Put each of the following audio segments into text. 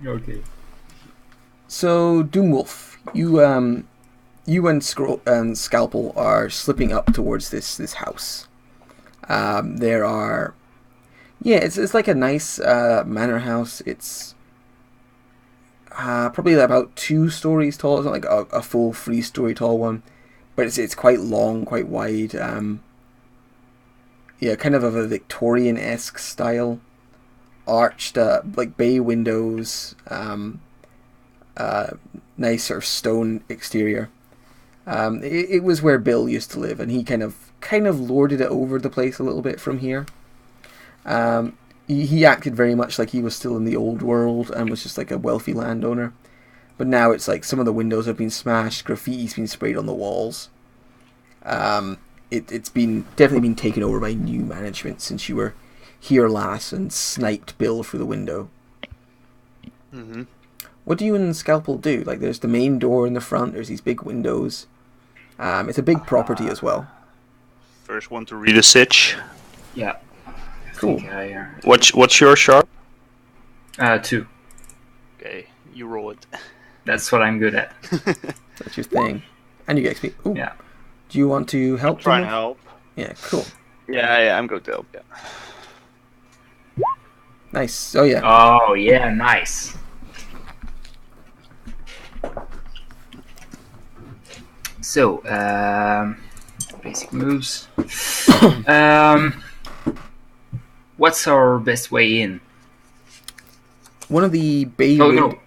Okay. So, Doomwolf, you and Scalpel are slipping up towards this house. There are, yeah, it's like a nice manor house. It's probably about 2 stories tall. It's not like a full 3-story tall one, but it's quite long, quite wide. Yeah, kind of a Victorian esque style, arched like bay windows. Uh, Nice sort of stone exterior. It was where Bill used to live, and he kind of lorded it over the place a little bit from here. He acted very much like he was still in the old world and was just like a wealthy landowner. But now it's like some of the windows have been smashed, graffiti's been sprayed on the walls. It's been definitely been taken over by new management since you were here last and sniped Bill through the window. Mm-hmm. What do you and Scalpel do? Like, there's the main door in the front. There's these big windows. It's a big property as well. First one to read a sitch. Yeah. Cool. What's your sharp? 2. Okay, you roll it. That's what I'm good at. That's your thing. And you get XP. Ooh. Yeah. Do you want to help Try them? and help. Yeah, cool. Yeah, I'm going to help. Yeah. Nice. Oh, yeah. Oh yeah, nice. So, basic moves. What's our best way in? One of the bay Oh no.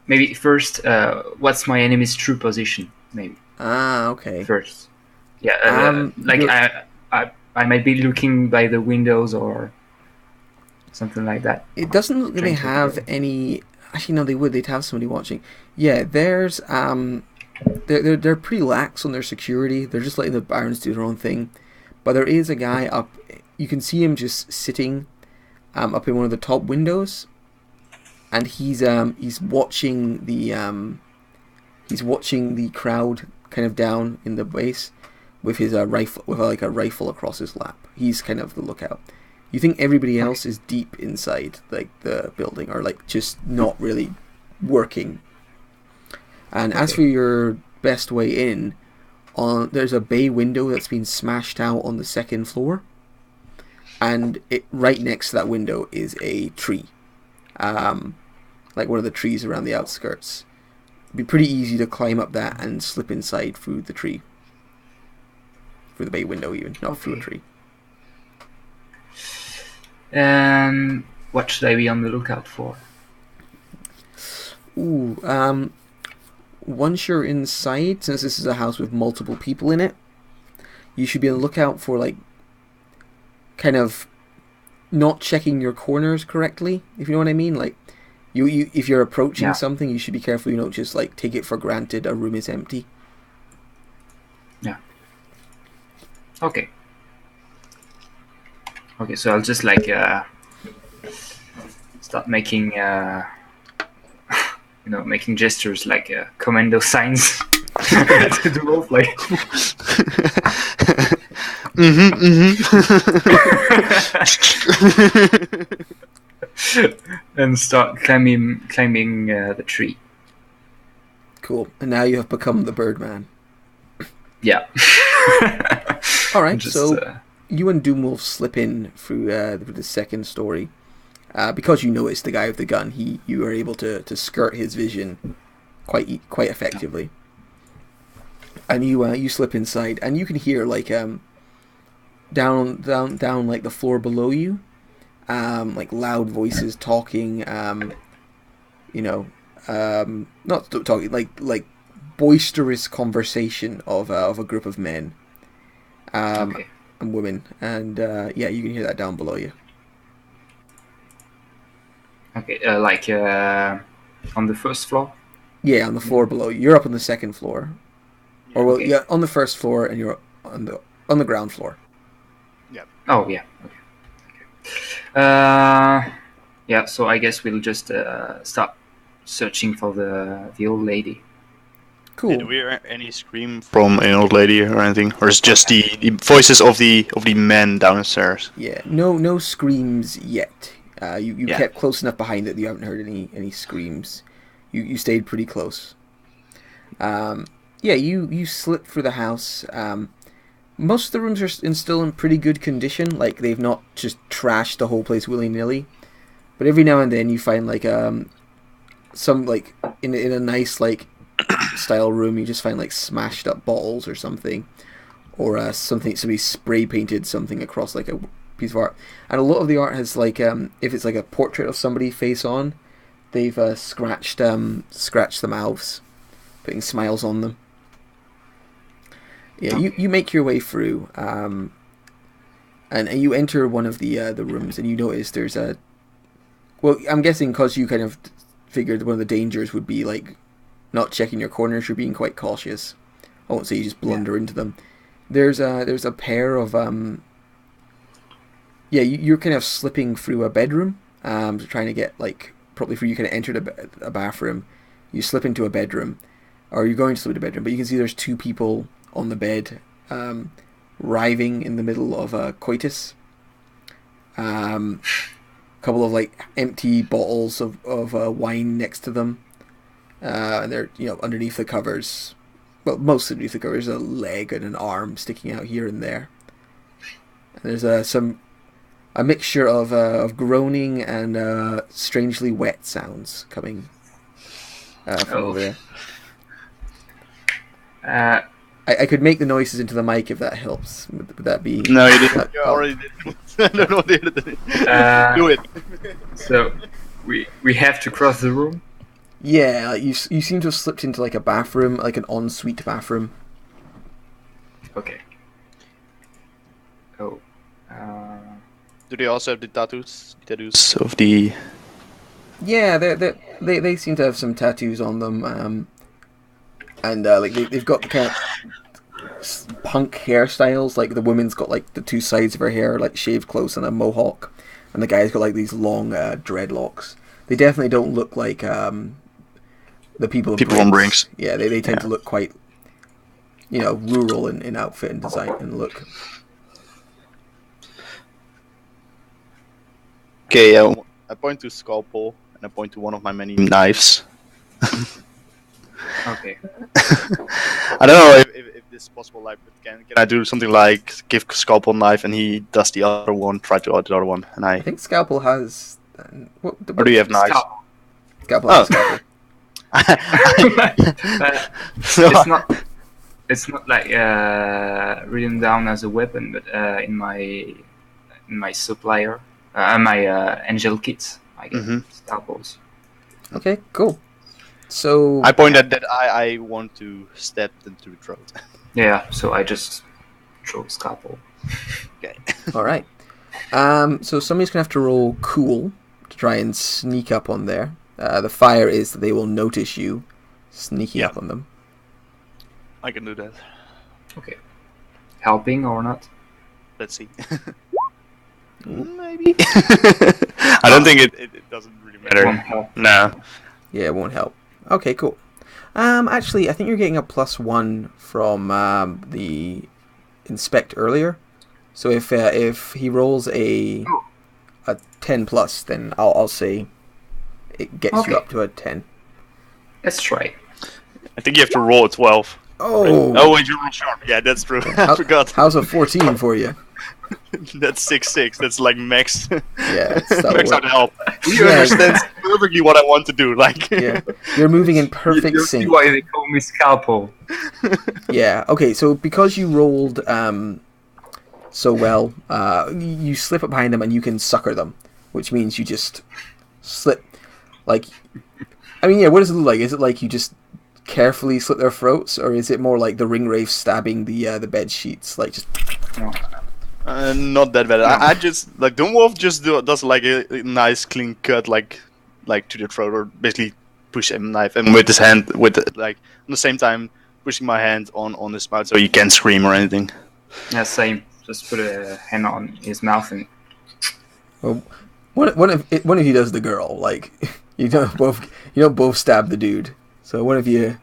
Maybe first. What's my enemy's true position? Maybe Okay. first. Yeah. Like you're- I might be looking by the windows or something like that. It doesn't look like they Trying to have figure any. Actually, no, they would. They'd have somebody watching. Yeah, there's they're pretty lax on their security. They're just letting the Barons do their own thing. But there is a guy up. You can see him just sitting, up in one of the top windows, and he's watching the crowd kind of down in the base with his rifle, with like a rifle across his lap. He's kind of the lookout. You think everybody else is deep inside like the building, or like just not really working. And as for your best way in, there's a bay window that's been smashed out on the second floor, and right next to that window is a tree, like one of the trees around the outskirts. It'd be pretty easy to climb up that and slip inside through the tree, through the bay window even, not through a tree. What should I be on the lookout for? Ooh, once you're inside, since this is a house with multiple people in it, you should be on the lookout for like kind of not checking your corners correctly, if you know what I mean. Like you if you're approaching something, you should be careful you don't just like take it for granted a room is empty. Yeah. Okay. Okay, so I'll just like start making making gestures like commando signs to the wolf, like. And start climbing the tree. Cool. And now you have become the Birdman. Yeah. All right. Just, so you and Doomwolf slip in through the second story. Because you know it's the guy with the gun, you are able to skirt his vision quite effectively. And you slip inside, and you can hear like down like the floor below you, like loud voices talking. Not talking, like boisterous conversation of a group of men, okay. and women, and yeah, you can hear that down below you. Okay, like on the first floor? Yeah, on the floor below. You're up on the second floor. Or well, Okay. yeah, on the first floor, and you're on the ground floor. Yep. Oh, yeah. Okay. Yeah, so I guess we'll just start searching for the old lady. Cool. Did we hear any scream from an old lady or anything? Or is it just the voices of the men downstairs? Yeah, no screams yet. You kept close enough behind that you haven't heard any screams. You stayed pretty close. You slip through the house. Most of the rooms are still in pretty good condition. Like, they've not just trashed the whole place willy-nilly. But every now and then you find, like, some, like, in a nice, like, style room, you just find, like, smashed up bottles or something. Or somebody spray painted something across, like, a piece of art. And a lot of the art has, like, if it's, like, a portrait of somebody face on, they've scratched the mouths, putting smiles on them. Yeah, you make your way through, and you enter one of the rooms, and you notice there's a... Well, I'm guessing because you kind of figured one of the dangers would be, like, not checking your corners, you're being quite cautious. I won't say you just blunder into them. There's a pair of... you're kind of slipping through a bedroom, trying to get, like, probably for you kind of entered a bathroom. You slip into a bedroom, or you're going to slip into a bedroom, but you can see there's two people on the bed, writhing in the middle of a coitus. A couple of, like, empty bottles of wine next to them. And they're, underneath the covers. Well, most underneath the covers, a leg and an arm sticking out here and there. And there's a mixture of groaning and strangely wet sounds coming from over there. I could make the noises into the mic if that helps. Would that be... No, you didn't. You already did. I don't know what you did. Do it. So, we have to cross the room? Yeah, you seem to have slipped into, like, a bathroom, like an ensuite bathroom. Okay. Oh. Do they also have the tattoos? Tattoos of the... Yeah, they seem to have some tattoos on them, and like they've got the kind of punk hairstyles. Like, the woman's got, like, the two sides of her hair, like, shaved close and a mohawk, and the guy's got, like, these long dreadlocks. They definitely don't look like the people on Brinks. Yeah, they tend to look quite, rural in outfit and design and look. Okay, I point to Scalpel, and I point to one of my many knives. Okay. I don't know if this is possible, like, but can I do something like give Scalpel a knife and he does the other one, try to do the other one, and I think Scalpel has... Or do you have knives? Scalpel has Scalpel. It's not like written down as a weapon, but in my supplier, my angel kits, I get scalpels. Okay, cool. So I point at that I want to stab them to the throat. Yeah, so I just throw scalpel. Okay. All right. So somebody's gonna have to roll cool to try and sneak up on there. The fire is that they will notice you sneaking up on them. I can do that. Okay. Helping or not? Let's see. Maybe. I don't think it doesn't really matter. It won't help. No. Yeah, it won't help. Okay, cool. Actually, I think you're getting a +1 from the inspect earlier. So if he rolls a 10+, then I'll say it gets you up to a 10. Let's try. I think you have to roll a 12. Oh. Oh, wait, you roll sharp. Yeah, that's true. I forgot. How's a 14 for you? That's 6/6. That's like max. Yeah, it's that max out help. He Yeah. understands perfectly what I want to do. Like, Yeah, you're moving in perfect You sync. see why they call me scalpel. Yeah. Okay. So because you rolled so well, you slip up behind them and you can sucker them, which means you just slip. Like, I mean, yeah. What does it look like? Is it like you just carefully slit their throats, or is it more like the ring wraith stabbing the bed sheets? Like just. No. not that bad. I just like Doomwolf just does like a nice clean cut, like to the throat, or basically push a knife and with his hand, with like at the same time pushing my hand on his mouth so he can't scream or anything. Yeah, same. Just put a hand on his mouth and. Well, one of you does the girl. Like you don't both stab the dude. So one of you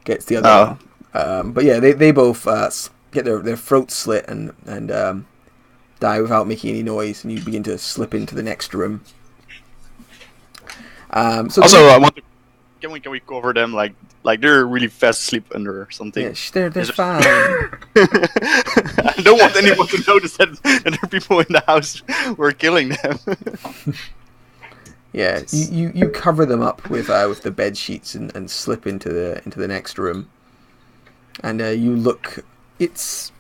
gets the other one. But yeah, they both get their throats slit and die without making any noise, and you begin to slip into the next room. So Also, I want to. Can we cover them like they're really fast asleep under or something? yeah, they're fine. I don't want anyone to notice that there are people in the house who are killing them. Yeah, you cover them up with the bed sheets and slip into the next room, and you look. It's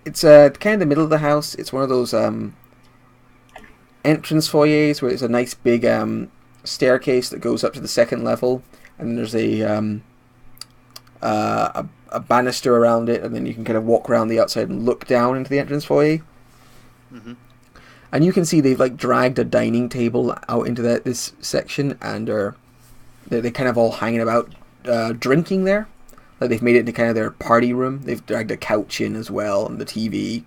kind of the middle of the house. It's one of those entrance foyers where it's a nice big staircase that goes up to the second level, and there's a banister around it, and then you can kind of walk around the outside and look down into the entrance foyer. Mm-hmm. And you can see they've like dragged a dining table out into this section, and they're kind of all hanging about drinking there. Like they've made it into kind of their party room. They've dragged a couch in as well, and the TV,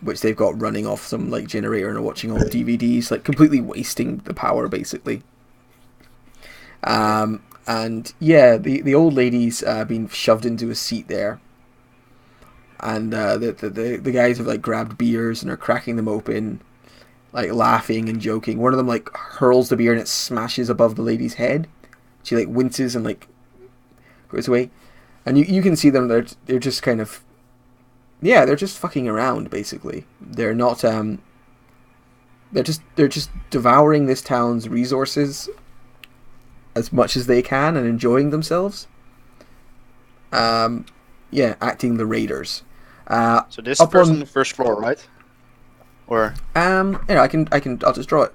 which they've got running off some like generator and are watching all DVDs, like completely wasting the power basically. And yeah, the old lady's been shoved into a seat there. And the guys have like grabbed beers and are cracking them open, like laughing and joking. One of them like hurls the beer and it smashes above the lady's head. She like winces and like goes away, and you can see them. They're just kind of, yeah, they're just fucking around basically. They're not they're just devouring this town's resources as much as they can and enjoying themselves. Yeah, acting the raiders. So this person on the first floor, right? Or I'll just draw it.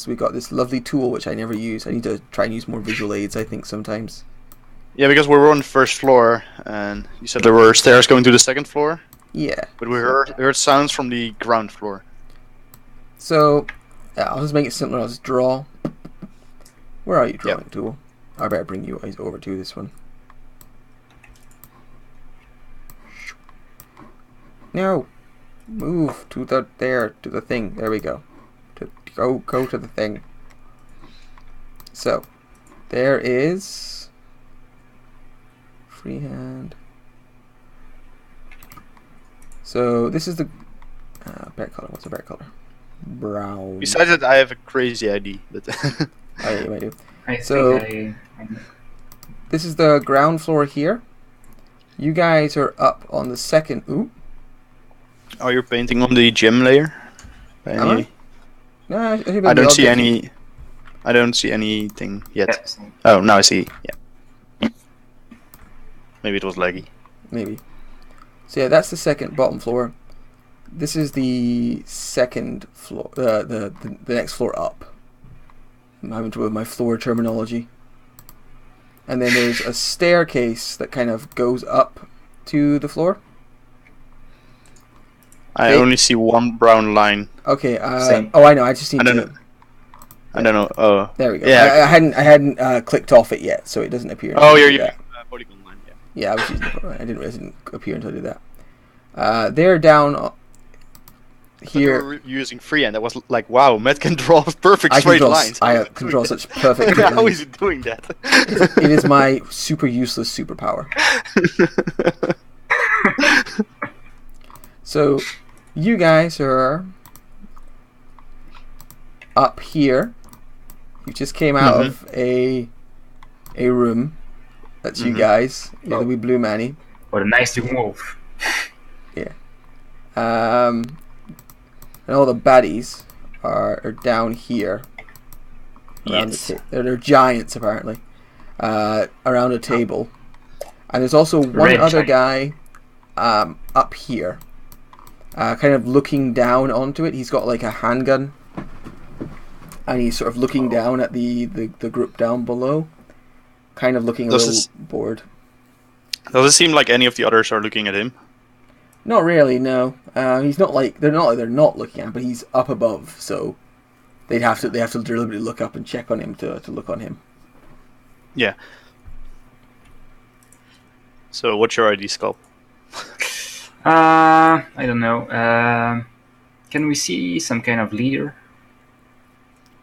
We got this lovely tool which I never use. I need to try and use more visual aids, I think, sometimes. Yeah, because we were on the first floor, and you said there were stairs going to the second floor. Yeah. But we heard sounds from the ground floor. So, yeah, I'll just make it simpler. I'll just draw. Where are you drawing, tool? I better bring you over to this one. No, move to the thing. There we go. Go to the thing. So, there is freehand. So this is the bear color. What's the bear color? Brown. Besides that, I have a crazy ID. But Oh, yeah, you might do. So this is the ground floor here. You guys are up on the second. Ooh. Oh, you're painting on the gem layer? No, I don't see any. I don't see anything yet. Yes. Oh, now I see. Yeah. Maybe it was laggy. Maybe. So yeah, that's the second bottom floor. This is the second floor. The next floor up. I'm having trouble with my floor terminology. And then there's a staircase that kind of goes up to the floor. I only see one brown line. Okay. Same. Oh, I know. I just need I don't to. know. I don't know. Oh. There we go. Yeah. I hadn't clicked off it yet, so it doesn't appear. Oh, until I you're do that. using polygon line. Yeah. Yeah, I was using it. I didn't realize it didn't appear until I did that. They're down here. You were using freehand. I was like, wow, Matt can draw perfect straight lines. I can draw such perfect How lines. is he doing that? It is my super useless superpower. So, you guys are up here. You just came out of a room. That's you guys. You're the wee blue manny. What a nice young wolf. Yeah. And all the baddies are down here. Yes. They're giants, apparently. Around a table. And there's also one Red other giant. guy up here. Kind of looking down onto it. He's got like a handgun. And he's sort of looking down at the group down below. Kind of looking a little bored. Does it seem like any of the others are looking at him? Not really, no. He's not like they're not looking at him, but he's up above, so they have to deliberately look up and check on him to look on him. Yeah. So what's your ID, Skull? I don't know. Can we see some kind of leader?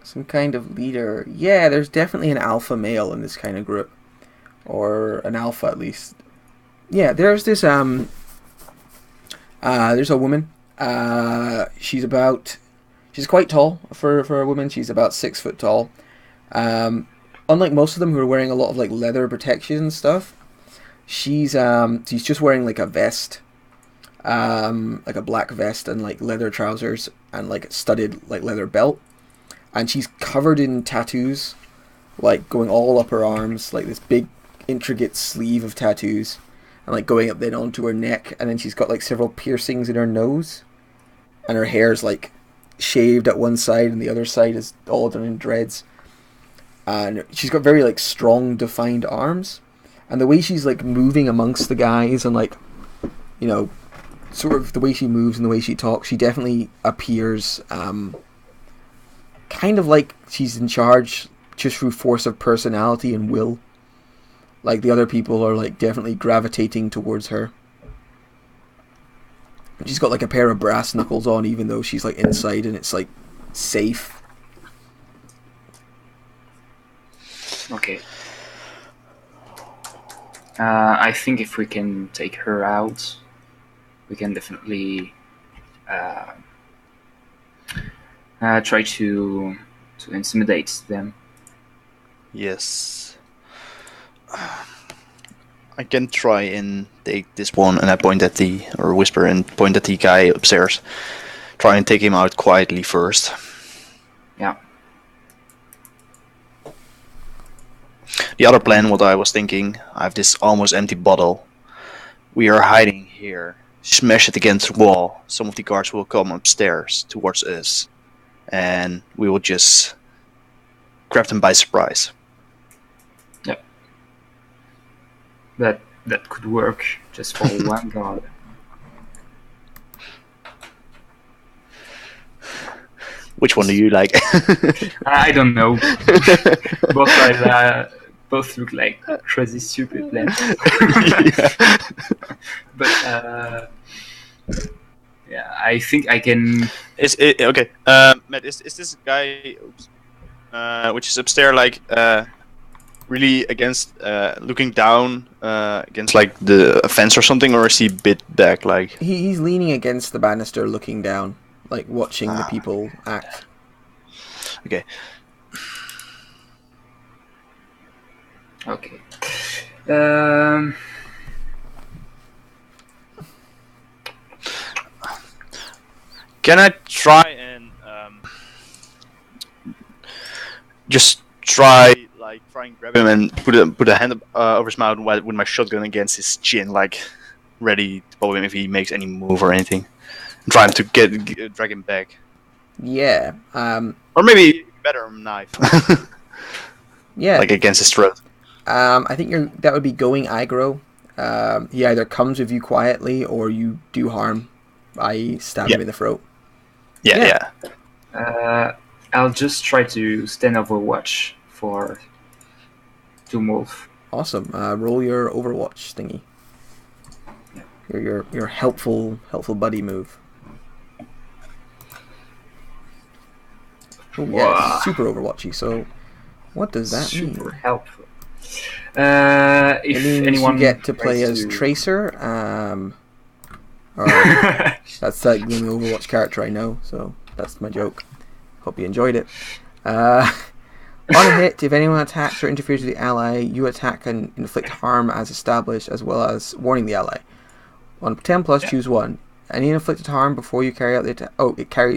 Some kind of leader. Yeah, there's definitely an alpha male in this kind of group, or an alpha at least. Yeah, there's this there's a woman. She's quite tall for a woman. She's about 6 foot tall. Unlike most of them who are wearing a lot of like leather protection and stuff, she's just wearing like a vest, like a black vest and like leather trousers and like a studded like leather belt, and she's covered in tattoos, like going all up her arms, like this big intricate sleeve of tattoos, and like going up then onto her neck, and then she's got like several piercings in her nose, and her hair's like shaved at one side and the other side is all done in dreads, and she's got very like strong defined arms, and the way she's like moving amongst the guys and like, you know, sort of the way she moves and the way she talks, she definitely appears kind of like she's in charge just through force of personality and will. Like the other people are like definitely gravitating towards her. She's got like a pair of brass knuckles on, even though she's like inside and it's like safe. Okay. I think if we can take her out, we can definitely try to intimidate them. Yes. I can try and take this one, and I point at or whisper and point at the guy upstairs. Try and take him out quietly first. Yeah. The other plan, what I was thinking, I have this almost empty bottle. We are hiding here. Smash it against the wall. Some of the guards will come upstairs towards us, and we will just grab them by surprise. Yep. That could work just for one guard. Which one do you like? I don't know. Both look like crazy stupid plans. But yeah, I think I can. Okay? Matt, is this guy, which is upstairs, like really against, looking down against like the fence or something, or is he a bit back? Like He's leaning against the banister, looking down, like watching the people act. Okay. Okay. Can I try and just try and grab him and put a hand over his mouth with my shotgun against his chin, like ready to pop him if he makes any move or anything, and trying to drag him back. Yeah. Or maybe better a knife. Yeah. Like against his throat. I think that would be going aggro. He either comes with you quietly or you do harm, i.e. stab him in the throat. Yeah. I'll just try to stand overwatch for Doomwolf. Awesome. Roll your Overwatch thingy. Your helpful buddy move. Oh yeah, super Overwatchy. So, what does that mean? Super helpful. It If means anyone you get to play as Tracer. Or that's like the only Overwatch character I know, so that's my joke. Hope you enjoyed it. On a hit, if anyone attacks or interferes with the ally, you attack and inflict harm as established, as well as warning the ally. On 10+, choose one. Any inflicted harm before you carry out the attack.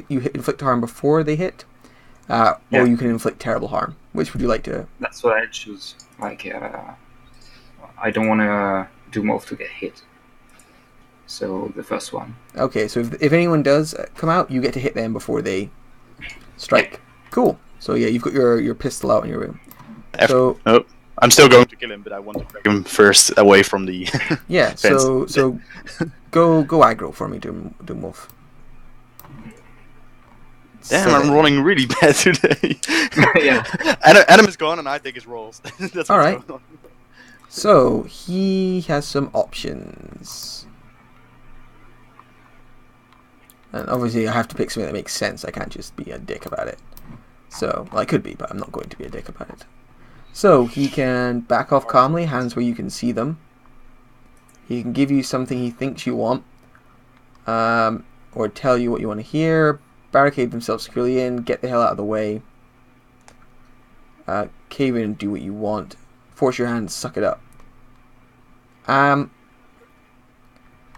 Inflict harm before they hit, or you can inflict terrible harm. Which would you like to? That's what I choose. Like, I don't want to Doomwolf to get hit. So the first one. Okay, so if anyone does come out, you get to hit them before they strike. Cool. So yeah, you've got your pistol out in your room. I'm still going to kill him, but I want to drag him first away from the yeah. fence. So go aggro for me, Doomwolf. Damn, I'm rolling really bad today. Yeah. Adam is gone, and I take his rolls. That's all right. Going on. So he has some options. And obviously I have to pick something that makes sense. I can't just be a dick about it. So, well, I could be, but I'm not going to be a dick about it. So, he can back off calmly, hands where you can see them. He can give you something he thinks you want. Or tell you what you want to hear. Barricade themselves securely in. Get the hell out of the way. cave in and do what you want. Force your hand, suck it up.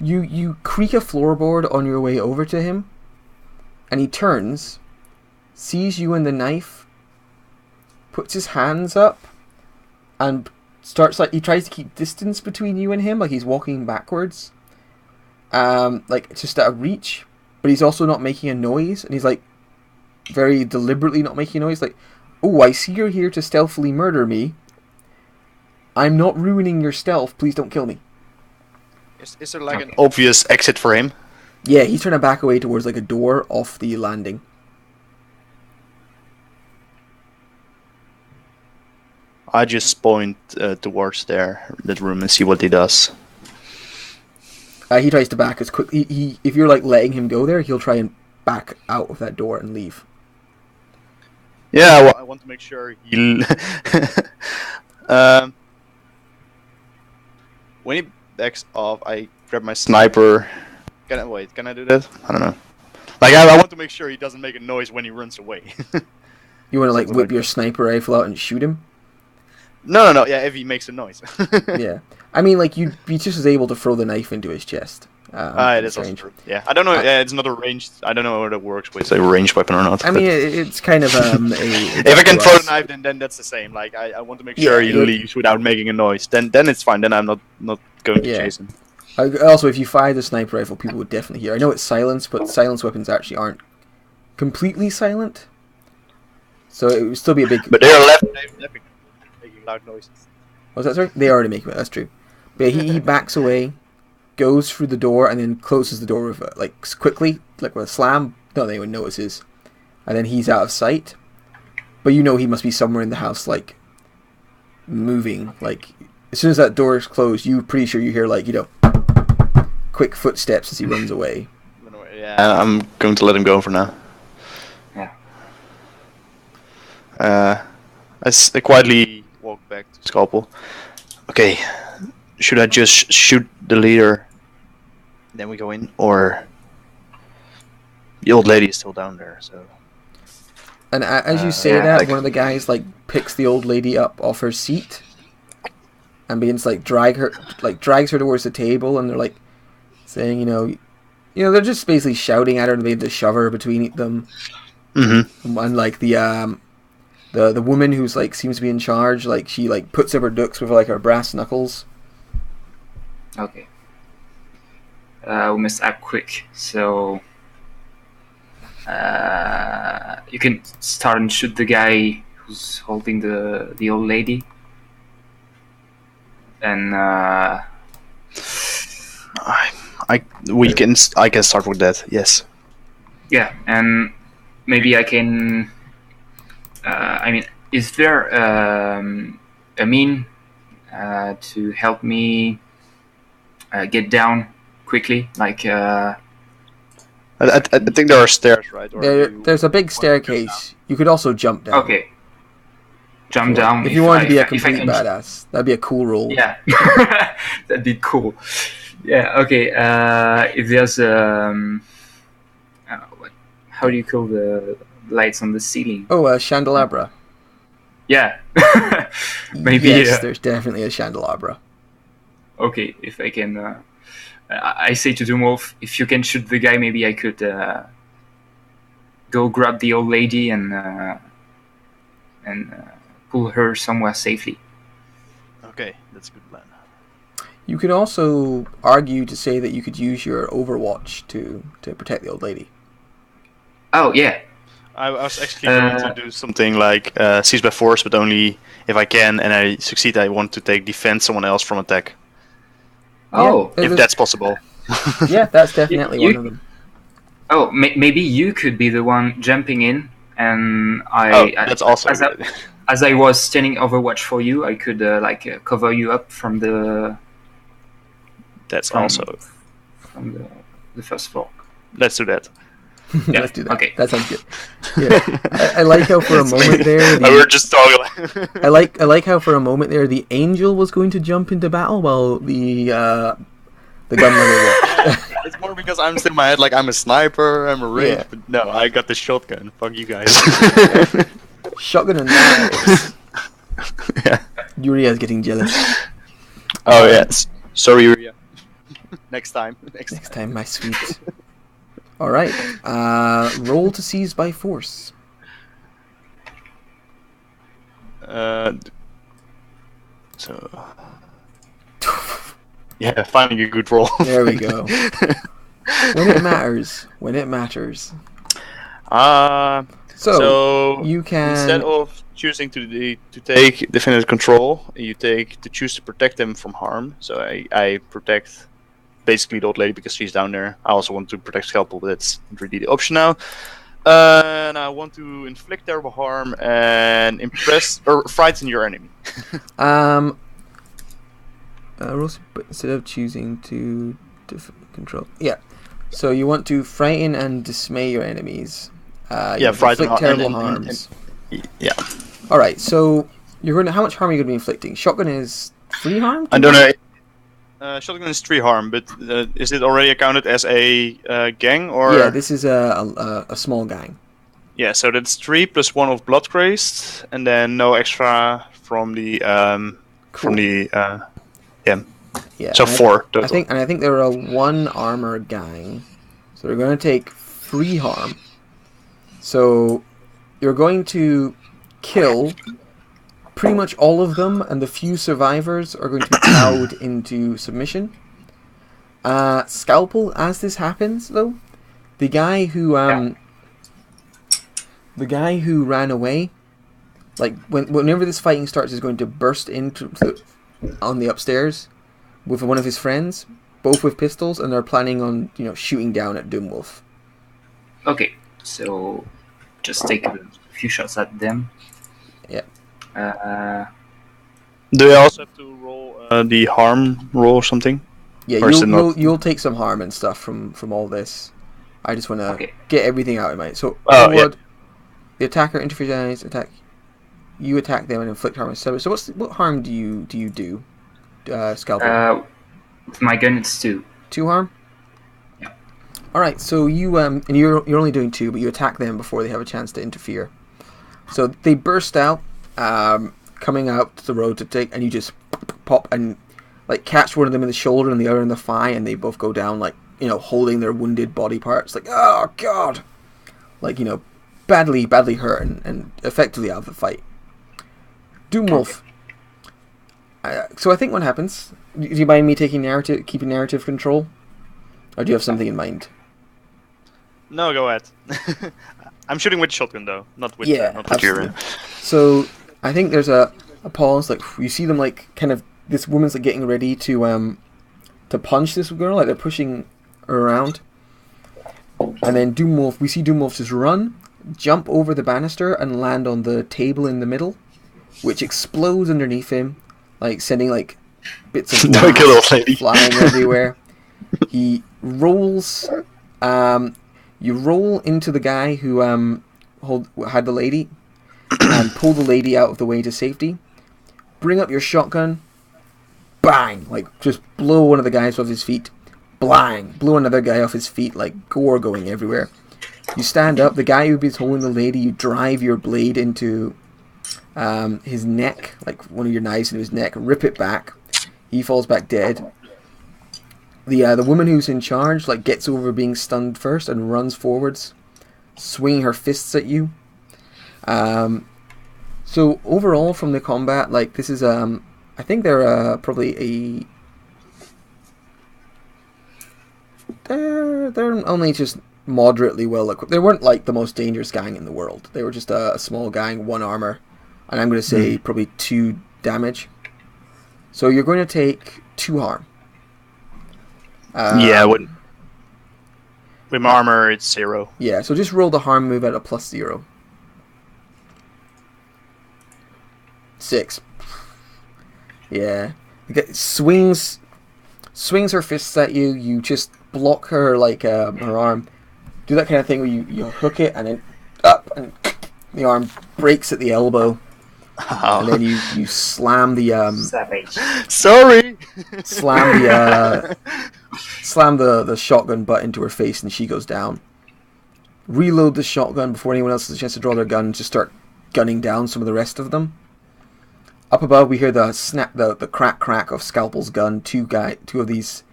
You creak a floorboard on your way over to him, and he turns, sees you and the knife, puts his hands up, and starts he tries to keep distance between you and him, like he's walking backwards, like just at a reach, but he's also not making a noise, and he's like very deliberately not making a noise, like, oh, I see you're here to stealthily murder me. I'm not ruining your stealth, please don't kill me. Is there like an obvious exit for him? Yeah, he's trying to back away towards like a door off the landing. I just point towards that room and see what he does. He tries to back as quick. He if you're like letting him go there, he'll try and back out of that door and leave. Yeah, I want to make sure he. When he backs off, I grab my sniper. Can I do that? I don't know. Like I want to make sure he doesn't make a noise when he runs away. You want to like whip your sniper rifle out and shoot him? No. Yeah, if he makes a noise. Yeah, I mean, like you'd be just as able to throw the knife into his chest. That's also true. Yeah, I don't know. It's not a ranged. I don't know how that works with a ranged weapon or not. I mean, it's kind of if I can throw the knife, then that's the same. Like I want to make sure he leaves without making a noise. Then it's fine. Then I'm not going to chase him. Also, if you fire the sniper rifle, people would definitely hear. I know it's silence, but silence weapons actually aren't completely silent. So it would still be a big. But they are left making loud noises. Was that sorry? They already make it. That's true. But he backs away, goes through the door, and then closes the door with like quickly, like with a slam. Not that anyone notices. And then he's out of sight. But you know he must be somewhere in the house, like moving. Like as soon as that door is closed, you're pretty sure you hear like quick footsteps as he runs away. Yeah, I'm going to let him go for now. Yeah. I quietly walk back to Scalpel. Okay, should I just shoot the leader, then we go in, or the old lady is still down there? So. And as you say that, one of the guys like picks the old lady up off her seat, and begins to drags her towards the table, and they're like saying, they're just basically shouting at her, and they to shove her between them. Mm-hmm. And like the woman who's like seems to be in charge, like she like puts up her ducks with like her brass knuckles. Okay. We must act quick, so you can start and shoot the guy who's holding the old lady, and I can start with that. Yes. Yeah, and maybe I can. Is there a mean to help me get down quickly? Like, I think there are stairs, right? There's a big staircase. You could also jump down. Okay. Jump down. If you want to be a complete badass, that'd be a cool role. Yeah, that'd be cool. Yeah. Okay. If there's how do you call the lights on the ceiling? Oh, a candelabra. Yeah. Maybe. Yes, there's definitely a candelabra. Okay, if I can, I say to Dumolf, if you can shoot the guy, maybe I could go grab the old lady and pull her somewhere safely. Okay, that's a good plan. You could also argue to say that you could use your Overwatch to protect the old lady. Oh, yeah. I was actually going to do something like seize by force, but only if I can, and I succeed, I want to defend someone else from attack. Oh. Yeah, if that's possible. Yeah, that's definitely one of them. Oh, maybe you could be the one jumping in, and that's also as I was standing Overwatch for you, I could cover you up from the... That's also... From the first floor. Let's do that. Yeah, let's do that. Okay. That sounds good. Yeah. I like how for a moment there... we were just talking. I like how for a moment there the angel was going to jump into battle while the gunrunner watched. It's more because I'm still in my head like I'm a sniper, I'm a range, but no, I got the shotgun. Fuck you guys. Shotgun and knives. Yeah. Yuria's getting jealous. Oh yes. Sorry, Yuria. Next time. Next time, my sweet. All right. Roll to seize by force. So. Yeah, finding a good roll. There we go. When it matters. When it matters. So you can, instead of choosing to take definitive control, you take to choose to protect them from harm. So I protect basically the old lady because she's down there. I also want to protect Scalpel, but that's not really the option now. And I want to inflict terrible harm and impress or frighten your enemy. instead of choosing to control, yeah. So you want to frighten and dismay your enemies. Frighten inflict terrible harms. Yeah. All right. So you're going to. How much harm are you going to be inflicting? Shotgun is 3 harm. I don't know. Shotgun is 3 harm, but is it already accounted as a gang or? Yeah, this is a small gang. Yeah, so that's 3 plus 1 of blood crazed, and then no extra from the Yeah. So 4 total. I think they're a 1 armor gang, so they're going to take 3 harm. So you're going to kill pretty much all of them, and the few survivors are going to be cowed into submission. Scalpel, as this happens, though, the guy who ran away, like whenever this fighting starts, is going to burst on the upstairs with one of his friends, both with pistols, and they're planning on shooting down at Doomwolf. Okay, so just take a few shots at them. Yeah. Do I also have to roll the harm roll or something? Yeah, or you'll take some harm and stuff from all this. I just want to get everything out of my. So the attacker interferes, attack. You attack them and inflict harm. So what harm do you do? Scalpel. With my gun, it's 2. 2 harm. Yeah. All right. So you and you're only doing 2, but you attack them before they have a chance to interfere. So they burst out, coming out to the road to take, and you just pop and catch one of them in the shoulder and the other in the thigh, and they both go down holding their wounded body parts, oh god, badly hurt and effectively out of the fight. Doomwolf. So I think what happens. Do you mind me keeping narrative control, or do you have something in mind? No, go ahead. I'm shooting with shotgun though, not with Fury. So I think there's a pause. You see them this woman's getting ready to punch this girl. They're pushing her around, and then we see Doomwolf just run, jump over the banister, and land on the table in the middle, which explodes underneath him, sending bits of glass flying everywhere. He rolls. You roll into the guy who had the lady, and pull the lady out of the way to safety. Bring up your shotgun. Bang! Just blow one of the guys off his feet. Blang! Blow another guy off his feet, gore going everywhere. You stand up. The guy who was holding the lady, you drive your blade into his neck, one of your knives into his neck. Rip it back. He falls back dead. The woman who's in charge gets over being stunned first and runs forwards, swinging her fists at you. So overall from the combat, this is I think they're probably they're only just moderately well equipped. They weren't the most dangerous gang in the world. They were just a small gang, 1 armor, and I'm going to say probably 2 damage. So you're going to take 2 harm. With my armor, it's 0. Yeah, so just roll the harm move at a +0. 6. Yeah. Swings her fists at you. You just block her her arm. Do that kind of thing where you hook it and then up, and the arm breaks at the elbow. Oh. And then you slam the Savage. Sorry. Slam the shotgun butt into her face, and she goes down. Reload the shotgun before anyone else has a chance to draw their gun. Just start gunning down some of the rest of them. Up above, we hear the crack of Scalpel's gun. Two of these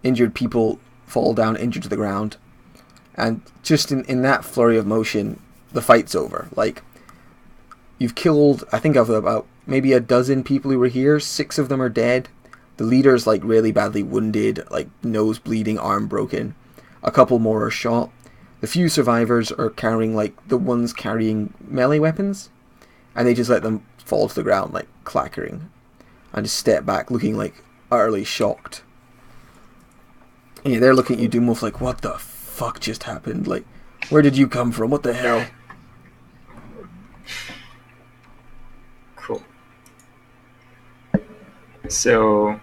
injured people fall down injured to the ground. And just in that flurry of motion, the fight's over. Like, you've killed, I think, of about maybe a dozen people who were here. 6 of them are dead. The leader's, like, really badly wounded, like, nose bleeding, arm broken. A couple more are shot. The few survivors are carrying, like, the ones carrying melee weapons. And they just let them fall to the ground, like, clackering. And just step back, looking, like, utterly shocked. And yeah, they're looking at you, Doomwolf, like, what the fuck just happened? Like, where did you come from? What the hell? Cool. So,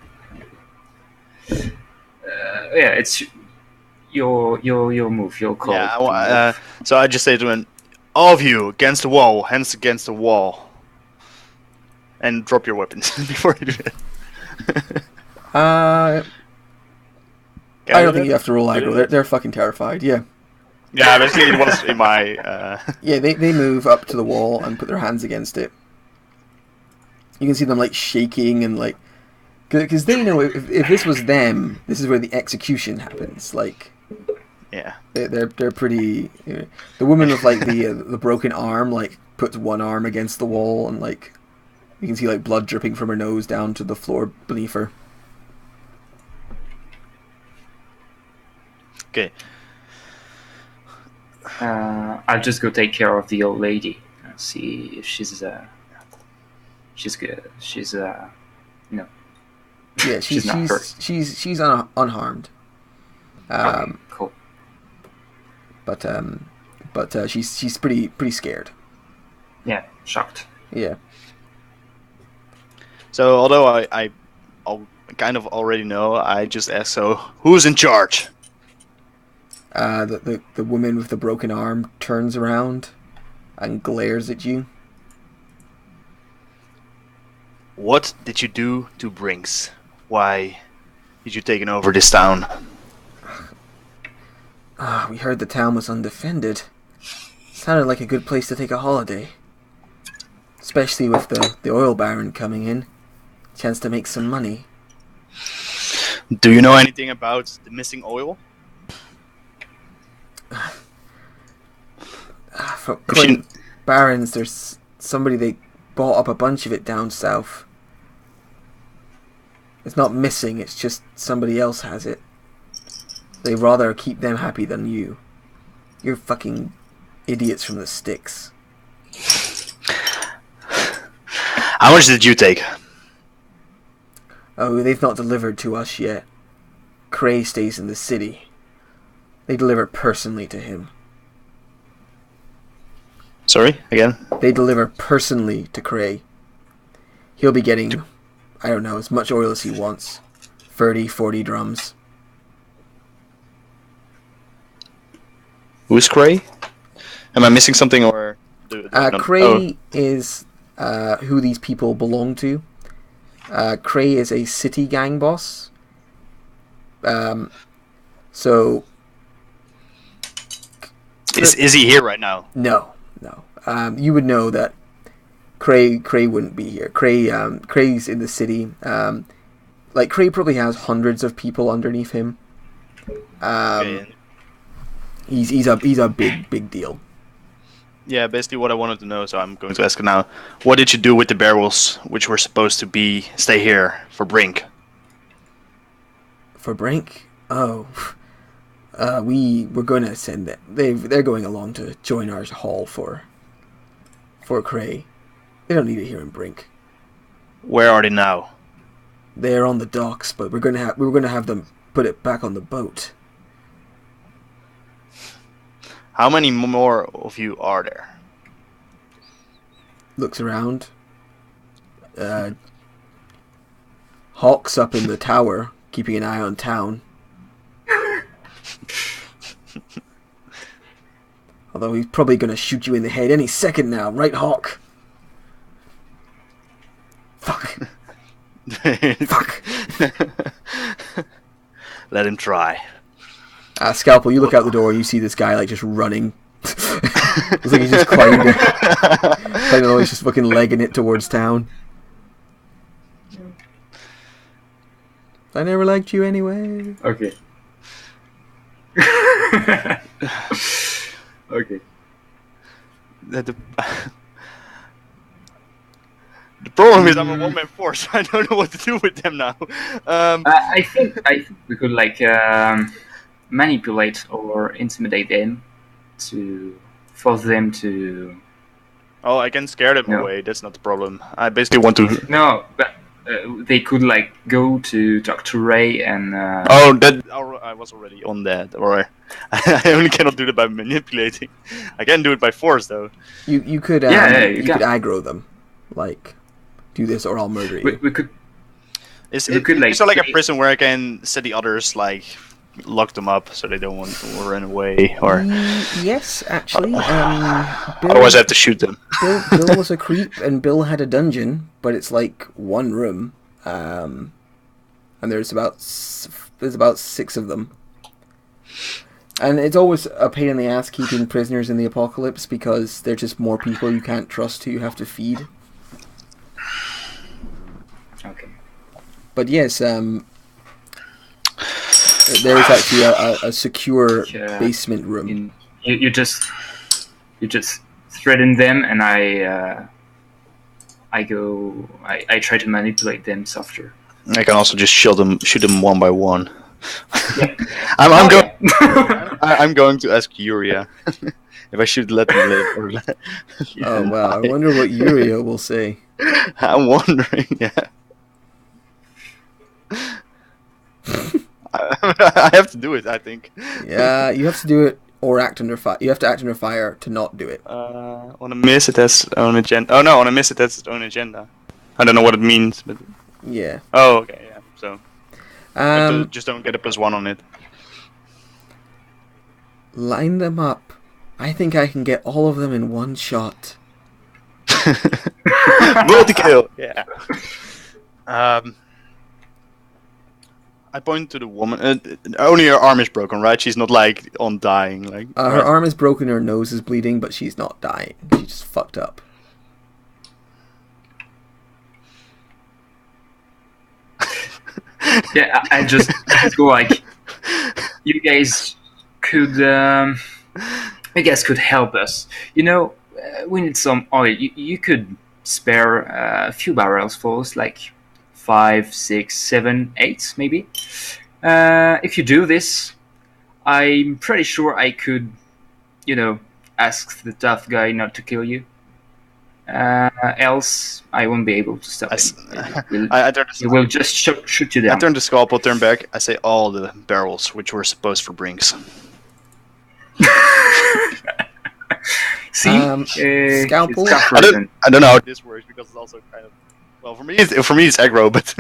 yeah, it's your move, your call. Yeah, so I just say to him, all of you against the wall, hands against the wall. And drop your weapons before you do it. I don't think you have to roll aggro. They're fucking terrified, yeah. Yeah, basically it was in my... Yeah, they move up to the wall and put their hands against it. You can see them, like, shaking and, like... Because they know if this was them, this is where the execution happens. Like... Yeah. They're pretty... You know, the woman with, like, the broken arm, like, puts one arm against the wall and, like... You can see, like, blood dripping from her nose down to the floor beneath her. Okay. I'll just go take care of the old lady. See if she's good. She's no. Yeah, she's not hurt. She's unharmed. Okay, cool. But she's pretty scared. Yeah, shocked. Yeah. So although I kind of already know, I just ask, so who's in charge? The woman with the broken arm turns around and glares at you. What did you do to Brinks? Why did you take over this town? We heard the town was undefended. Sounded like a good place to take a holiday. Especially with the oil baron coming in. Chance to make some money. Do you know anything about the missing oil? From barons, there's somebody, they bought up a bunch of it down south. It's not missing, it's just somebody else has it. They'd rather keep them happy than you. You're fucking idiots from the sticks. How much did you take? Oh, they've not delivered to us yet. Cray stays in the city. They deliver personally to him. Sorry, again? They deliver personally to Cray. He'll be getting, I don't know, as much oil as he wants. 30, 40 drums. Who's Cray? Am I missing something, or... Cray is who these people belong to. Cray is a city gang boss. So... Is he here right now? No. You would know that Cray wouldn't be here. Cray's in the city. Cray probably has hundreds of people underneath him. He's a big deal. Yeah, basically what I wanted to know, so I'm going to ask it now. What did you do with the barrels which were supposed to stay here for Brink? For Brink? Oh. We're going to send them. They're going along to join our haul for Cray. They don't need it here in Brink. Where are they now? They're on the docks, but we're going to have them put it back on the boat. How many more of you are there? Looks around. Hawk's up in the tower, keeping an eye on town. Although he's probably going to shoot you in the head any second now, right, Hawk? Fuck. Fuck. Let him try. Scalpel, you look out the door, you see this guy, like, just running. It's like he's just climbing. I don't know, he's just fucking legging it towards town. I never liked you anyway. Okay. Okay. The problem is I'm a one-man force. I don't know what to do with them now. I think we could like manipulate or intimidate them to force them to. Oh, I can scare them No. away. That's not the problem. I basically want to. No, but they could like go to talk to Ray and. Oh, that I was already on that. Or I only cannot do that by manipulating. I can do it by force though. You could Yeah, you you could can. aggro them, like do this or I'll murder you. We could. Is You could, like, it's not like a say- prison where I can set the others like lock them up so they don't want to run away or. Yes, actually. Bill, Otherwise, I have to shoot them. Bill was a creep, and Bill had a dungeon, but it's like one room, and there's about 6 of them. And it's always a pain in the ass keeping prisoners in the apocalypse because they're just more people you can't trust who you have to feed. Okay. But yes, there is actually a secure Yeah. basement room. You just threaten them, and I try to manipulate them softer. I can also just shoot them one by one. Yeah. I'm going to ask Yuria if I should let them live or let. Oh wow! I wonder what Yuria will say. I'm wondering. Yeah. I have to do it. I think. Yeah, you have to do it or act under fire. You have to act under fire to not do it. On a miss, it has own agenda. Oh no, on a miss, it has its own agenda. I don't know what it means, but. Yeah. Oh, okay, yeah. So. Just don't get a +1 on it. Line them up. I think I can get all of them in one shot. Multi-kill. Yeah. I point to the woman. Only her arm is broken, right? She's not like on dying. Like Her right? arm is broken, her nose is bleeding, but she's not dying. She just fucked up. Yeah, I just go like, you guys could help us. You know, we need some oil. You could spare a few barrels for us, like 5, 6, 7, 8, maybe. If you do this, I'm pretty sure I could, ask the tough guy not to kill you. Else, I won't be able to stop him. I turn He will just shoot you down. I turn the scalpel, turn back. I say all the barrels which were supposed for Brinks. See, Scalpel? it's tough I reason. don't know how this works because it's also kind of well for me. It's aggro, but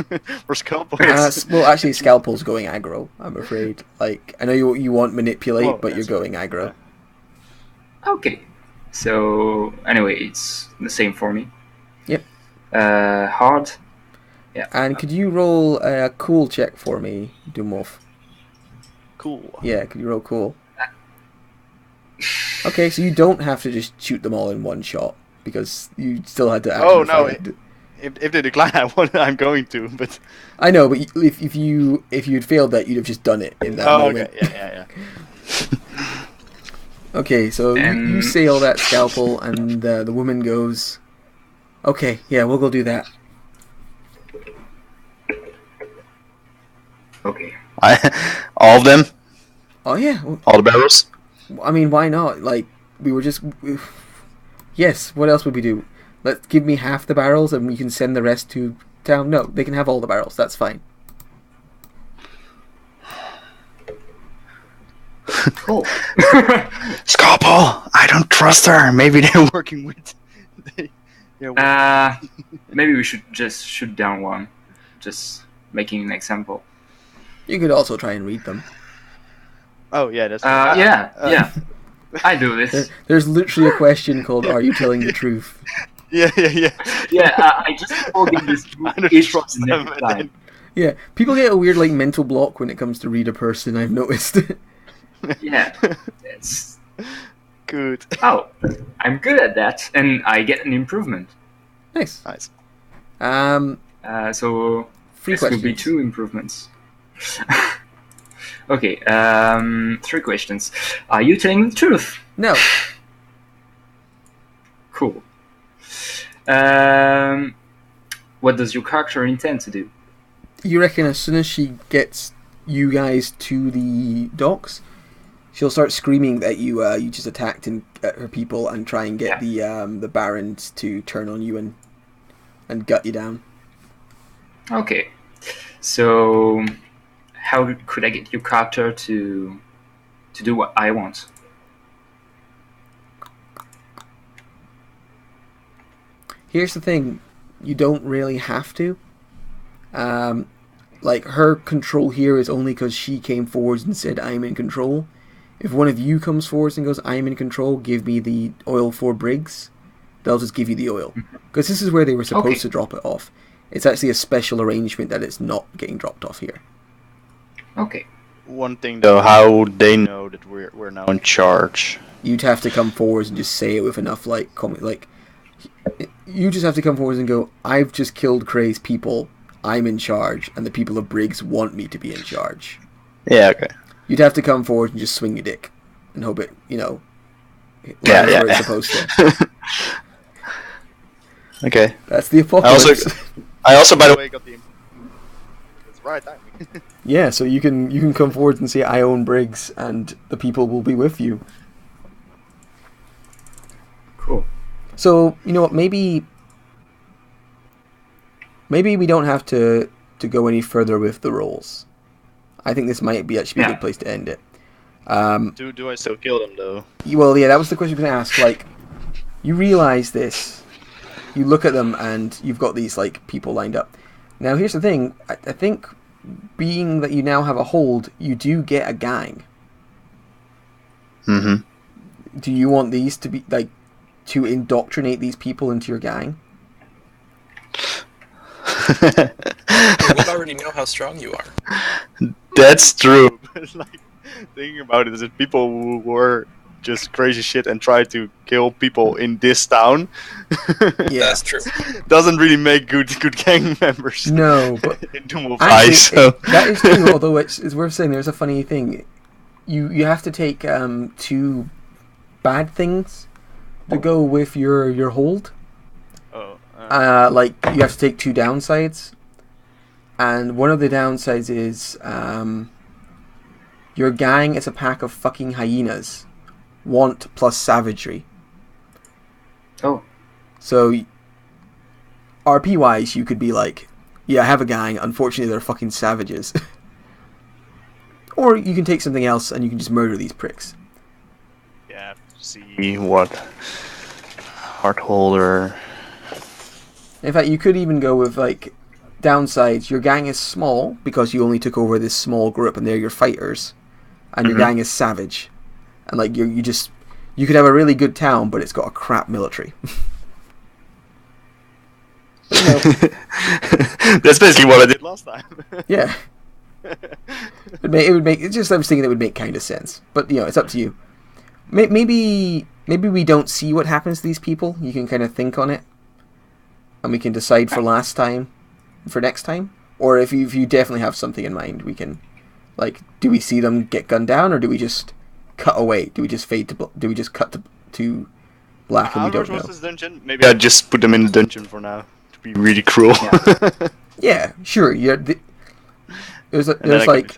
for scalpel, it's Well, actually, Scalpel's going aggro, I'm afraid. Like, I know you want manipulate, Oh, but you're that's going aggro. Okay. So anyway, it's the same for me. Yep. Hard. Yeah. And could you roll a cool check for me, Dumov? cool. Yeah, could you roll cool? Okay, so you don't have to just shoot them all in one shot because you still had to. Oh, no, If they decline, I'm going to. But I know, but if you'd failed that, you'd have just done it in that moment. okay, yeah. Okay, so you sail that scalpel, and the woman goes, "Okay, yeah, we'll go do that." Okay. All of them, Oh yeah, all the barrels. I mean, why not? Like, we were just... Yes, what else would we do? Give me half the barrels and we can send the rest to town? No, they can have all the barrels, that's fine. Cool. Scalpel, I don't trust her. Maybe they're working with. Maybe we should just shoot down one. Just making an example. You could also try and read them. Oh yeah, that's. Yeah. I do this. There's literally a question called, "Are you telling the truth?" Yeah. Yeah, I just forget this I don't each trust and them. every time. Yeah, people get a weird mental block when it comes to read a person, I've noticed. Yeah. It's Good. oh, I'm good at that, and I get an improvement. Nice. Nice. So Three this will be questions. 2 improvements. Okay, 3 questions. Are you telling the truth? No. Cool. What does your character intend to do? You reckon as soon as she gets you guys to the docks, she'll start screaming that you just attacked her people and try and get the barons to turn on you and gut you down. Okay. So, how could I get your character to do what I want? Here's the thing, you don't really have to. Like, her control here is only because she came forwards and said, I'm in control. If one of you comes forwards and goes, I'm in control, give me the oil for Briggs, they'll just give you the oil. Because this is where they were supposed to drop it off. It's actually a special arrangement that it's not getting dropped off here. Okay. One thing though, how would they know that we're now in charge? You'd have to come forwards and just say it with enough, like, you just have to come forwards and go, I've just killed Kray's people, I'm in charge, and the people of Briggs want me to be in charge. Yeah, okay. You'd have to come forward and just swing your dick and hope it, lands Yeah. where it's supposed to. Okay. That's the apocalypse. I also, by the way, got the. It's right timing. Yeah, so you can come forward and say, I own Briggs, and the people will be with you. Cool. So, you know what, maybe we don't have to go any further with the rolls. I think this might be actually a good place to end it. Do I still kill them though? Well, yeah, that was the question I was going to ask. Like, you realize this, you look at them, and you've got these like people lined up. Now, here's the thing. I think, being that you now have a hold, you do get a gang. Mm-hmm. Do you want these to be like to indoctrinate these people into your gang? We already know how strong you are. That's true. But like, thinking about it is that people who were just crazy shit and tried to kill people in this town. Yeah. That's true. Doesn't really make good gang members. No, but in Doom of actually, Ice. So. that is true. Although it's worth saying, there's a funny thing. You have to take 2 bad things to go with your hold. Oh. Like, you have to take 2 downsides, and one of the downsides is your gang is a pack of fucking hyenas. Want plus savagery. Oh. So, RP wise, you could be like, yeah, I have a gang, unfortunately they're fucking savages. Or you can take something else and you can just murder these pricks. Yeah, see what Heartholder. In fact, you could even go with, like, downsides. Your gang is small because you only took over this small group and they're your fighters. And your gang is savage. And, like, you could have a really good town, but it's got a crap military. But, That's basically what I did last time. Yeah. It would make. It's just, I was thinking it would make kind of sense. But, it's up to you. Maybe we don't see what happens to these people. You can kind of think on it. And we can decide for next time. Or if you definitely have something in mind, we can, like, do we see them get gunned down, or do we just cut away? Do we just do we just cut to black and we don't know? Was this dungeon? Maybe I just put them in the dungeon for now to be really cruel. Yeah, sure. There's like,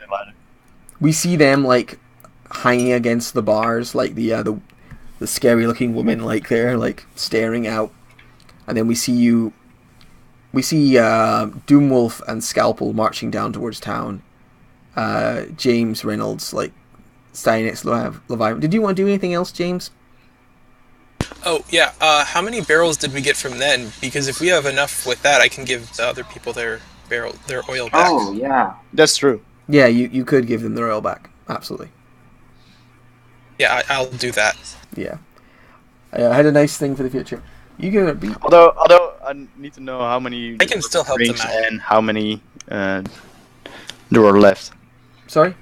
we see them like hanging against the bars, like the scary looking woman, like they're like staring out, and then we see Doomwolf and Scalpel marching down towards town. James Reynolds like standing next to Leviathan. Did you want to do anything else, James? Oh, yeah. How many barrels did we get from then? Because if we have enough with that, I can give the other people their oil back. Oh, yeah. That's true. Yeah, you could give them their oil back. Absolutely. Yeah, I'll do that. Yeah. I had a nice thing for the future. You gonna be... Although I need to know how many. I can still help them out. And how many there are left. Sorry?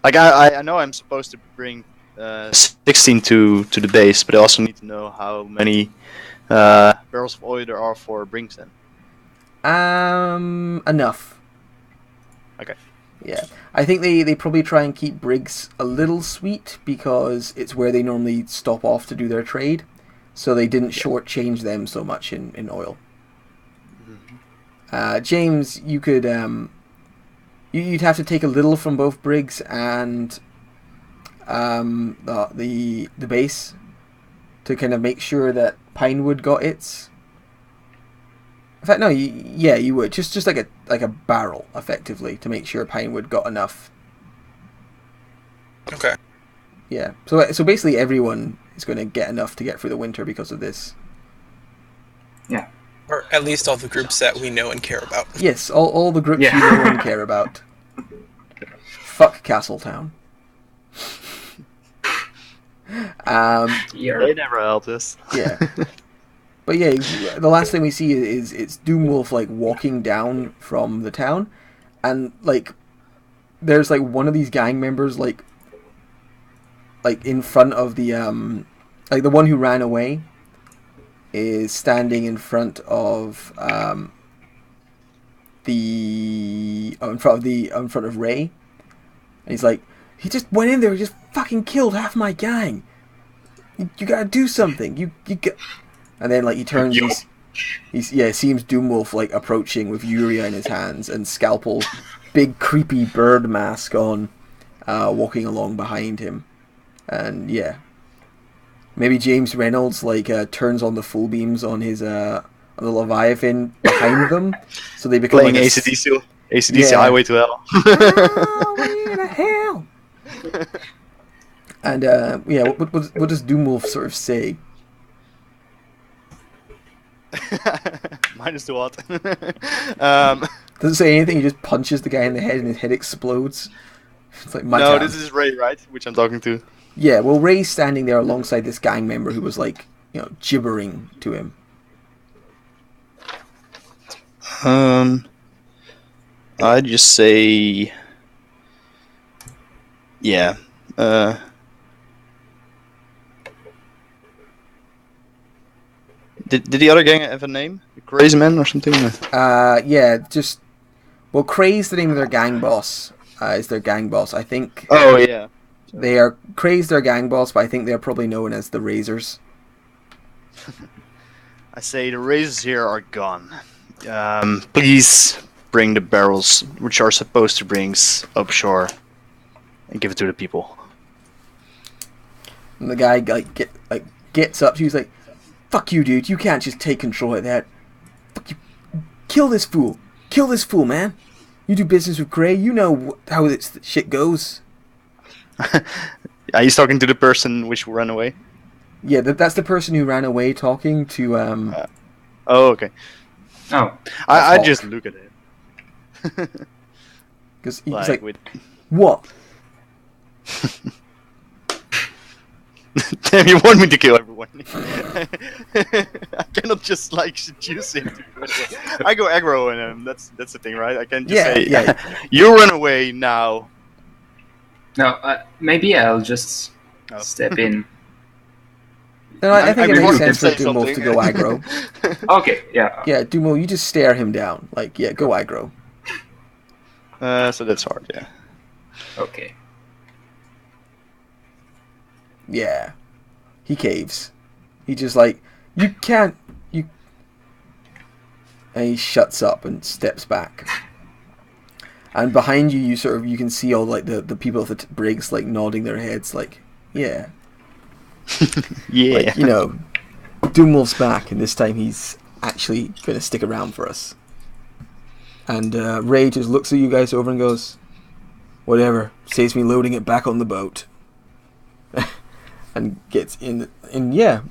Like I know I'm supposed to bring 16 to the base, but I also need to know how many barrels of oil there are for Brinkson. Enough. Okay. Yeah, I think they probably try and keep Briggs a little sweet because it's where they normally stop off to do their trade, so they didn't shortchange them so much in oil. James, you could you'd have to take a little from both Briggs and the base to kind of make sure that Pinewood got its. In fact, no, you would just like a barrel, effectively, to make sure Pinewood got enough. Okay. Yeah, so basically everyone is going to get enough to get through the winter because of this. Yeah. Or at least all the groups that we know and care about. Yes, all the groups Yeah. you know and care about. Fuck Castletown. Yeah. They never helped us. Yeah. But yeah, the last thing we see is it's Doomwolf like walking down from the town, and like there's like one of these gang members like in front of the like the one who ran away is standing in front of in front of Ray, and he's like, he just went in there, he just fucking killed half my gang. You gotta do something. You got. And then, like, he turns, seems Doomwolf, like, approaching with Yuria in his hands and Scalpel, big creepy bird mask on, walking along behind him. And, yeah. Maybe James Reynolds, like, turns on the full beams on his, on the Leviathan behind them, so they become Playing like AC/DC Yeah. Highway to Hell. Highway to hell! And, yeah, what does Doomwolf sort of say? Minus the what? Doesn't say anything, he just punches the guy in the head and his head explodes. It's like, my No, town. this is Ray, right? Which I'm talking to. Yeah, well, Ray's standing there alongside this gang member who was, like, gibbering to him. I'd just say, yeah. Did the other gang have a name? Crazy Man or something? Yeah, just... Well, Cray's the name of their gang boss. Is their gang boss. I think Oh yeah. they are... Cray's their gang boss, but I think they're probably known as the Razors. I say the razors here are gone. Please bring the barrels, which are supposed to bring upshore, and give it to the people. And the guy, gets up, he's like, fuck you, dude, you can't just take control of that. Fuck you. Kill this fool, man. You do business with Cray, you know how this shit goes. Are you talking to the person which ran away? Yeah, that's the person who ran away talking to, Oh, okay. Oh. I just look at it. because he's Like, like, with... what? Damn, you want me to kill everyone? I cannot just like seduce him. I go aggro on him. That's the thing, right? I can just say, Yeah. you run away now. No, maybe I'll just Oh. step in. No, I think it really makes want sense for to say Dumbo to go aggro. Okay, yeah. Yeah, Dumbo, you just stare him down. Like, yeah, go aggro. So that's hard, yeah. Okay. Yeah. He caves. He just like, you can't, you... And he shuts up and steps back. And behind you, you can see all, like, the people of the Briggs, like, nodding their heads, like, yeah. Yeah. Like, Doomwolf's back, and this time he's actually going to stick around for us. And Ray just looks at you guys over and goes, whatever, saves me loading it back on the boat. And gets in, and yeah,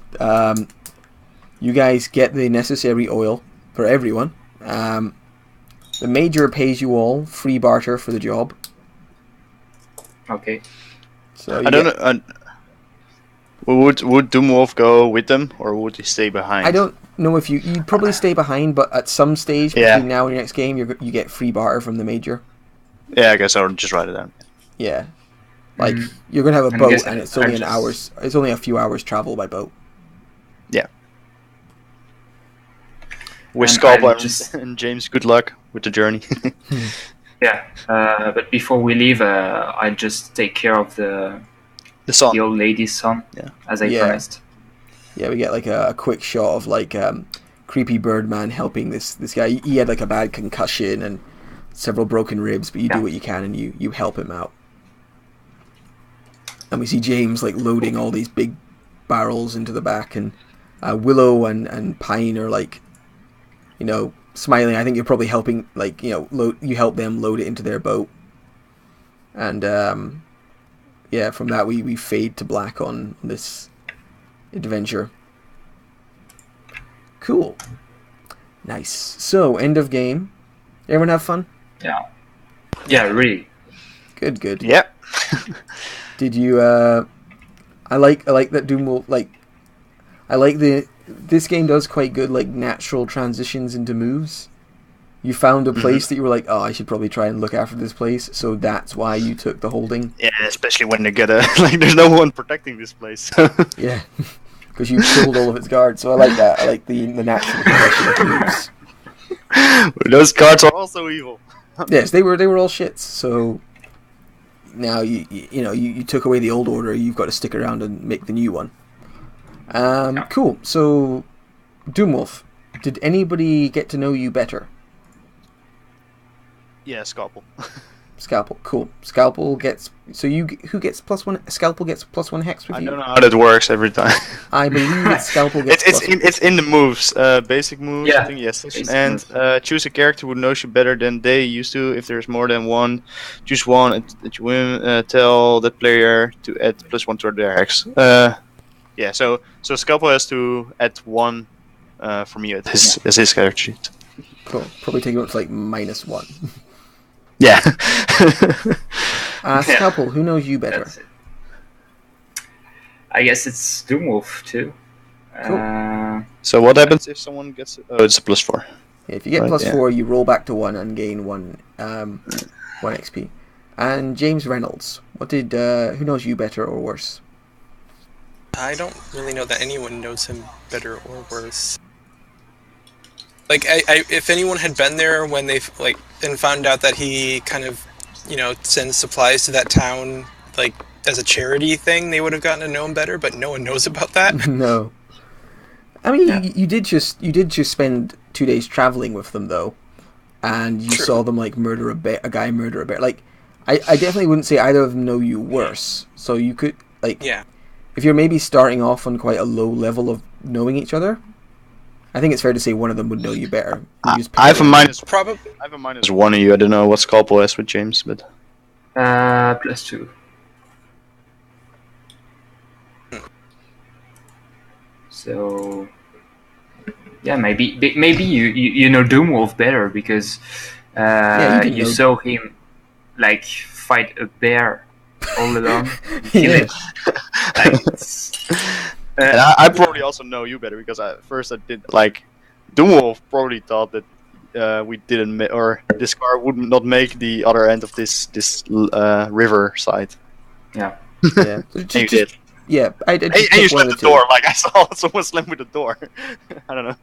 you guys get the necessary oil for everyone. The Major pays you all free barter for the job. Okay. So I don't know. Would Doomwolf go with them, or would he stay behind? I don't know if you'd probably stay behind, but at some stage Yeah. between now and your next game, you get free barter from the Major. Yeah, I guess I'll just write it down. Yeah, like Mhm. you're gonna have a I'm boat, guessing and it's only I'm an just- hour's. It's only a few hours travel by boat. Yeah. Wish And Scalp I'll and, just- and James good luck with the journey. Yeah, but before we leave, I'll just take care of the The old lady's son, Yeah. as I Yeah. promised. Yeah, we get like a quick shot of like creepy Birdman helping this guy. He had like a bad concussion and several broken ribs, but you do Yeah. what you can and you help him out. And we see James like loading all these big barrels into the back, and Willow and Pine are like, smiling. I think you're probably helping, like, you help them load it into their boat. And yeah, from that we fade to black on this adventure. Cool. Nice. So, end of game. Everyone have fun? Yeah, really. Good. Yeah. Did you I like that Doom will I like this game does quite good like natural transitions into moves. You found a place that you were like, oh, I should probably try and look after this place, so that's why you took the holding. Yeah, especially when they get there's no one protecting this place. Yeah. Because you killed all of its guards, so I like that. I like the natural progression of moves. Those cards are also evil. Yes, they were all shits. So now you took away the old order. You've got to stick around and make the new one. Cool. So, Doomwolf, did anybody get to know you better? Yeah, Scalpel. Scalpel, cool. Scalpel gets who gets +1? Scalpel gets +1 hex with I you. don't know how that works every time. I believe it's Scalpel gets. It's in the moves, basic moves. Yeah, I think yes. basic And choose a character who knows you better than they used to. If there's more than one, choose one that you win. Tell that player to add +1 to their hex. Yeah. So Scalpel has to add 1 from you as his character sheet. Cool. Probably take it up to like -1. Yeah. Scalpel, who knows you better? That's it. I guess it's Doomwolf too. Cool. So what happens if someone gets? Oh, it's a +4. Yeah, if you get Right, +4, you roll back to 1 and gain 1 XP. And James Reynolds, what did who knows you better or worse? I don't really know that anyone knows him better or worse. Like, if anyone had been there when they and found out that he kind of, sends supplies to that town, like as a charity thing, they would have gotten to know him better. But no one knows about that. No. I mean, you did just spend 2 days traveling with them though, and you True. saw them like murder a guy murder a bear. Like, I definitely wouldn't say either of them know you worse. So you could Yeah. if you're maybe starting off on quite a low level of knowing each other, I think it's fair to say one of them would know you better. You just pick I have a one. Probably. -1 of you. I don't know what Scalpel has with James, but +2. So yeah, maybe you know Doomwolf better because you didn't you know- saw him like fight a bear all alone, kill Yeah. it. Like, it's, and I probably also know you better because at first I did like Doomwolf probably thought that we didn't or this car would not make the other end of this river side. yeah. Yeah. So And you did. Yeah, I did. And you slammed the door. Like I saw someone slam with the door. I don't know.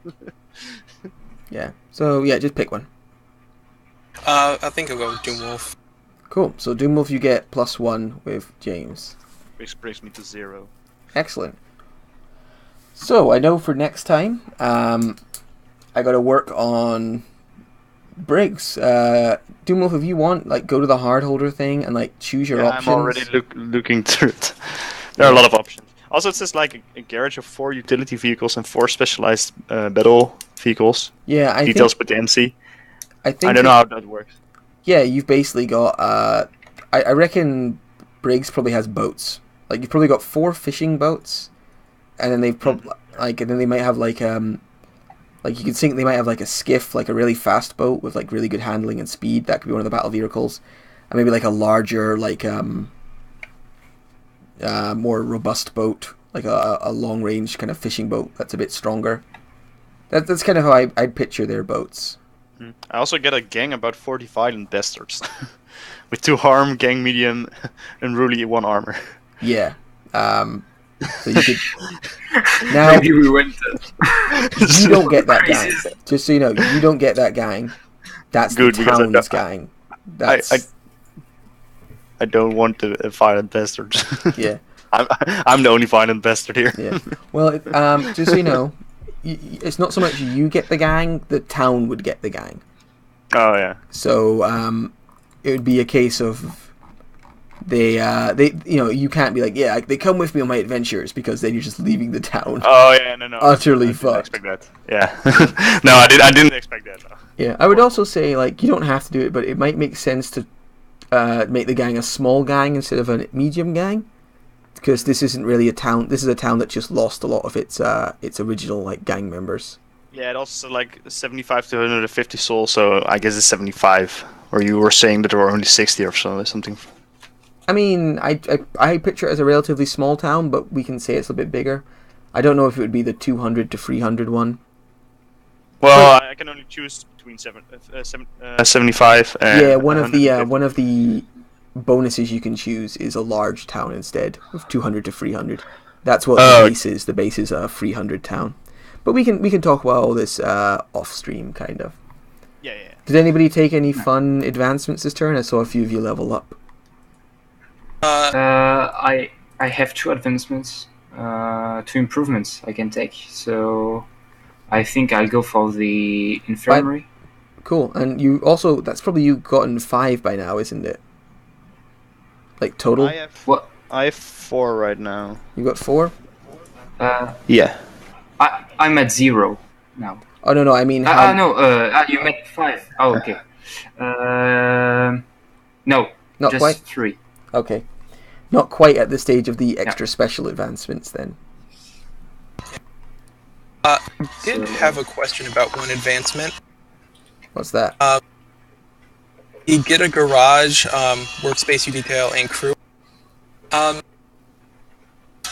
Yeah. So yeah, just pick one. I think I'll go with Doomwolf. Cool. So Doomwolf, you get +1 with James. Which brings me to 0. Excellent. So I know for next time, I got to work on Briggs. Doomwolf, if you want, like, go to the hard holder thing and like choose your options. I'm already looking through it. There are a lot of options. Also, it says like a garage of 4 utility vehicles and 4 specialized battle vehicles. Yeah, I Details think. with the MC. I think. I don't know how that works. Yeah, you've basically got. I reckon Briggs probably has boats. Like you've probably got 4 fishing boats, and then they've probably and then they might have like you could think they might have like a skiff, like a really fast boat with like really good handling and speed. That could be one of the battle vehicles, and maybe like a larger more robust boat, like a long range kind of fishing boat that's a bit stronger. That's kind of how I'd picture their boats. I also get a gang about 40 violent bastards. With 2 harm, gang medium, and really 1 armor. Yeah. So you could now Maybe we went. you don't get that gang. Crisis. Just so you know, you don't get that gang. That's Good, the because I town's don't- gang. That's I don't want to violent bastards. yeah. I'm the only violent bastard here. Yeah. Well, just so you know, it's not so much you get the gang; the town would get the gang. Oh yeah. So it would be a case of they you can't be like, yeah, they come with me on my adventures, because then you're just leaving the town. Oh yeah, no. Utterly I didn't fucked. expect that. Yeah. No, I didn't expect that. No. Yeah, I would also say, like, you don't have to do it, but it might make sense to make the gang a small gang instead of a medium gang, because this isn't really a town. This is a town that just lost a lot of its original like gang members. Yeah, it also like 75 to 150 souls, so I guess it's 75. Or you were saying that there were only 60 or so, or something. I mean, I picture it as a relatively small town, but we can say it's a bit bigger. I don't know if it would be the 200 to 300 one. Well, I can only choose between 75 and Yeah, one of the 150. one of the bonuses you can choose is a large town instead of 200 to 300. That's what the base is. The base is a 300 town. But we can talk about all this off stream, kind of. Yeah. Did anybody take any fun advancements this turn? I saw a few of you level up. I have 2 advancements, 2 improvements I can take. So I think I'll go for the infirmary. Cool. And you also, that's probably you gotten 5 by now, isn't it? Like total? What? I have 4 right now. You got 4? Yeah. I'm at 0 now. Oh no, I mean how... No. You meant 5. Oh, okay. No. Not just quite? 3. Okay. Not quite at the stage of the extra special advancements then. Did have a question about one advancement. What's that? You get a garage, workspace you detail, and crew.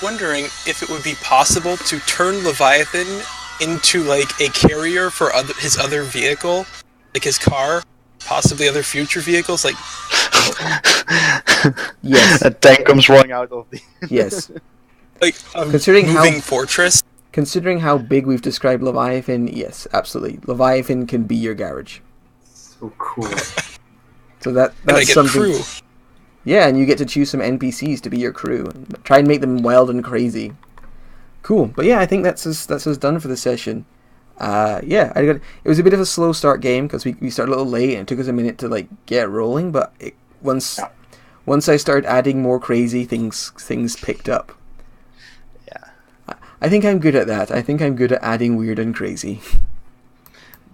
Wondering if it would be possible to turn Leviathan into like a carrier for his other vehicle, like his car, possibly other future vehicles, like Yes. A tank comes rolling out of the. Yes. like a Considering how- moving fortress. Considering how big we've described Leviathan, yes, absolutely. Leviathan can be your garage. So cool. So that's And I get something. crew. Yeah, and you get to choose some NPCs to be your crew. Try and make them wild and crazy. Cool. But yeah, I think that's us done for the session. Yeah, it was a bit of a slow start game because we started a little late and it took us a minute to like get rolling. But once I started adding more crazy things picked up. Yeah. I think I'm good at that. I think I'm good at adding weird and crazy.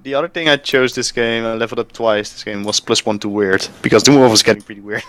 The other thing I chose this game, I leveled up twice this game, was +1 to weird. Because Doom was getting pretty weird.